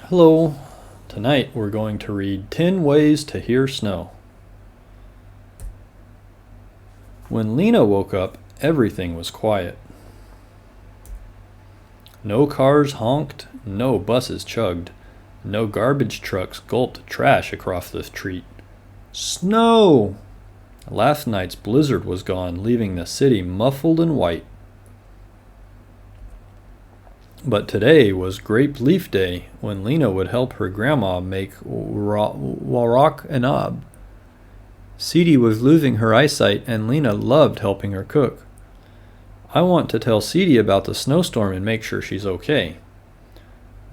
Hello. Tonight we're going to read 10 Ways to Hear Snow. When Lena woke up, everything was quiet. No cars honked, no buses chugged, no garbage trucks gulped trash across the street. Snow! Last night's blizzard was gone, leaving the city muffled in white. But today was Grape Leaf Day, when Lena would help her grandma make warok anab. Sedie was losing her eyesight, and Lena loved helping her cook. I want to tell Sedie about the snowstorm and make sure she's okay.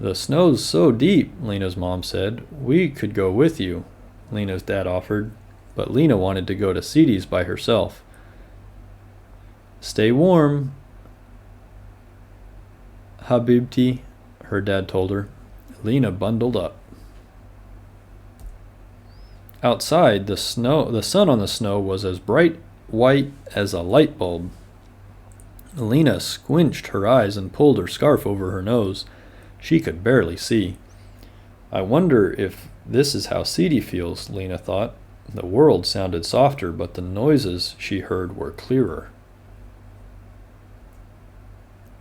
The snow's so deep, Lena's mom said. We could go with you, Lena's dad offered, but Lena wanted to go to Sedie's by herself. Stay warm, Habibti, her dad told her. Lena bundled up. Outside, the sun on the snow was as bright white as a light bulb. Lena squinched her eyes and pulled her scarf over her nose. She could barely see. I wonder if this is how Sedie feels, Lena thought. The world sounded softer, but the noises she heard were clearer.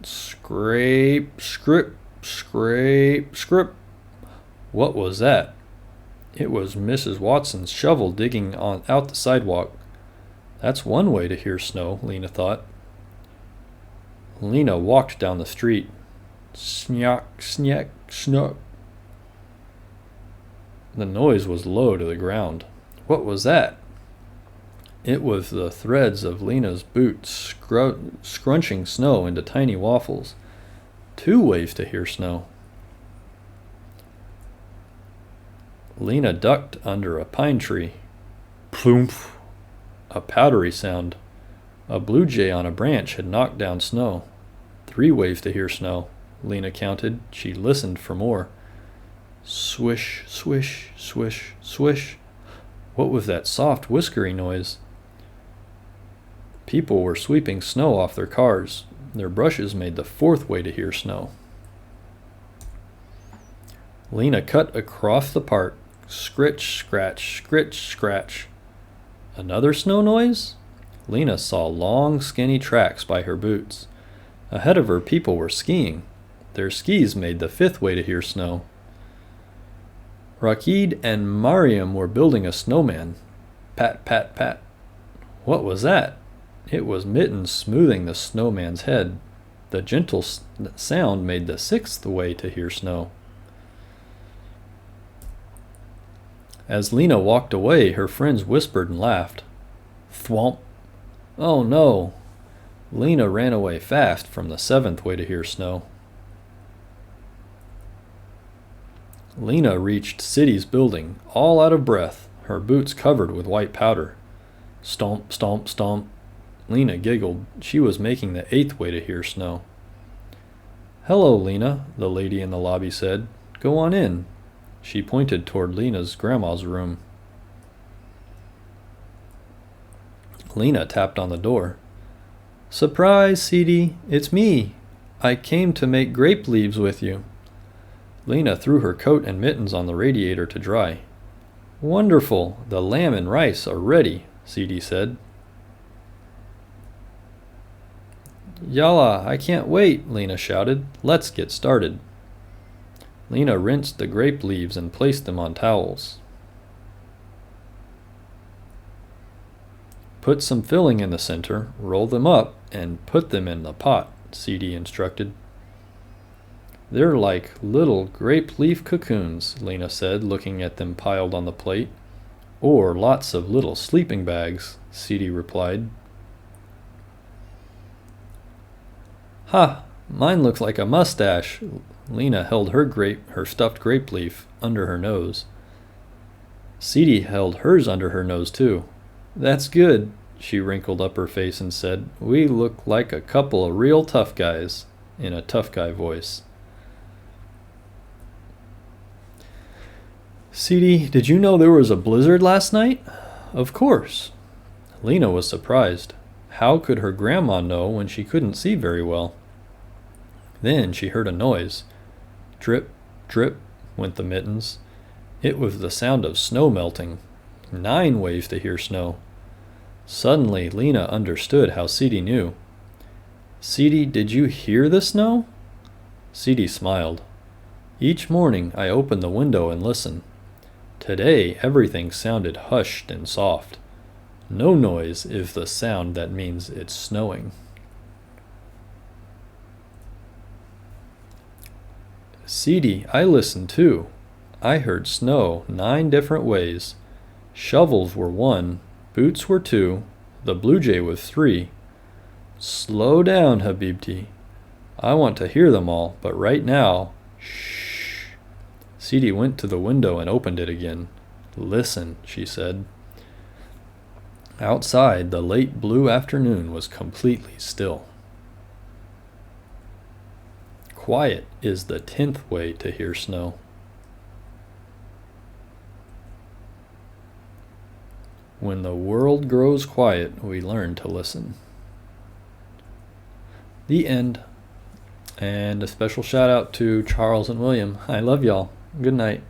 Scrape, scrip, scrape, scrip. What was that? It was Mrs. Watson's shovel digging out the sidewalk. That's one way to hear snow, Lena thought. Lena walked down the street. Snyak, snyak, snook. The noise was low to the ground. What was that? It was the threads of Lena's boots scrunching snow into tiny waffles. Two ways to hear snow. Lena ducked under a pine tree. Ploomp! A powdery sound. A blue jay on a branch had knocked down snow. 3 ways to hear snow, Lena counted. She listened for more. Swish, swish, swish, swish. What was that soft, whiskery noise? People were sweeping snow off their cars. Their brushes made the 4th way to hear snow. Lena cut across the park. Scritch, scratch, scritch, scratch. Another snow noise? Lena saw long, skinny tracks by her boots. Ahead of her, people were skiing. Their skis made the 5th way to hear snow. Rakid and Mariam were building a snowman. Pat, pat, pat. What was that? It was Mittens smoothing the snowman's head. The gentle sound made the 6th way to hear snow. As Lena walked away, her friends whispered and laughed. Thwomp. Oh no! Lena ran away fast from the 7th way to hear snow. Lena reached Sedie's building, all out of breath, her boots covered with white powder. Stomp, stomp, stomp. Lena giggled. She was making the 8th way to hear snow. Hello, Lena, the lady in the lobby said. Go on in. She pointed toward Lena's grandma's room. Lena tapped on the door. Surprise, Sedie, it's me. I came to make grape leaves with you. Lena threw her coat and mittens on the radiator to dry. Wonderful, the lamb and rice are ready, Sedie said. Yalla, I can't wait, Lena shouted. Let's get started. Lena rinsed the grape leaves and placed them on towels. Put some filling in the center, roll them up, and put them in the pot, Sedie instructed. They're like little grape leaf cocoons, Lena said, looking at them piled on the plate. Or lots of little sleeping bags, Sedie replied. Ha! Mine looks like a mustache. Lena held her stuffed grape leaf under her nose. Sedie held hers under her nose too. That's good, she wrinkled up her face and said. We look like a couple of real tough guys, in a tough guy voice. Sedie, did you know there was a blizzard last night? Of course. Lena was surprised. How could her grandma know when she couldn't see very well? Then she heard a noise. Drip, drip, went the mittens. It was the sound of snow melting. 9 ways to hear snow. Suddenly, Lena understood how Seedy knew. Seedy, did you hear the snow? Seedy smiled. Each morning I open the window and listen. Today everything sounded hushed and soft. No noise is the sound that means it's snowing. Seedy, I listened too. I heard snow 9 different ways. Shovels were 1, boots were 2, the blue jay was 3. Slow down, Habibti. I want to hear them all, but right now, shh. Seedy went to the window and opened it again. Listen, she said. Outside, the late blue afternoon was completely still. Quiet is the 10th way to hear snow. When the world grows quiet, we learn to listen. The end. And a special shout out to Charles and William. I love y'all. Good night.